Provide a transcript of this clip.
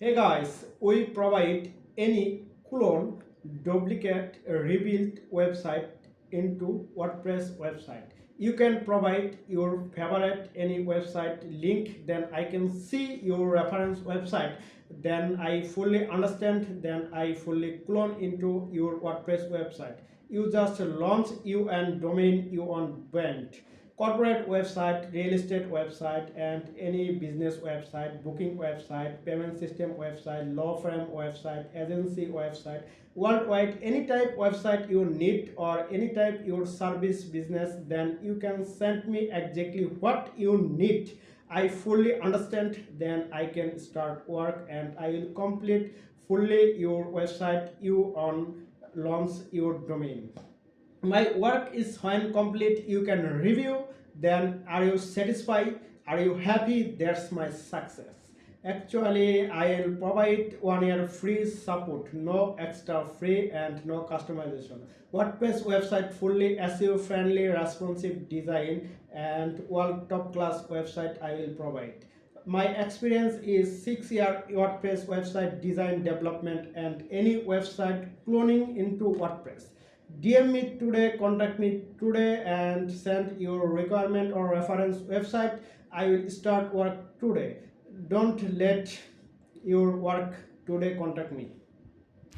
Hey guys, we provide any clone, duplicate, rebuilt website into WordPress website. You can provide your favorite any website link, then I can see your reference website, then I fully understand, then I fully clone into your WordPress website. You just launch you and domain you on brand corporate website, real estate website, and any business website, booking website, payment system website, law firm website, agency website, worldwide, any type website you need or any type your service business, then you can send me exactly what you need. I fully understand, then I can start work and I will complete fully your website you on launch your domain. My work is when complete you can review, then are you satisfied, are you happy, that's my success. Actually I will provide 1 year free support, no extra free and no customization. WordPress website fully SEO friendly, responsive design, and world top class website I will provide. My experience is 6 year WordPress website design development and any website cloning into WordPress. DM me today, contact me today, and send your requirement or reference website. I will start work today. Don't let your work today contact me.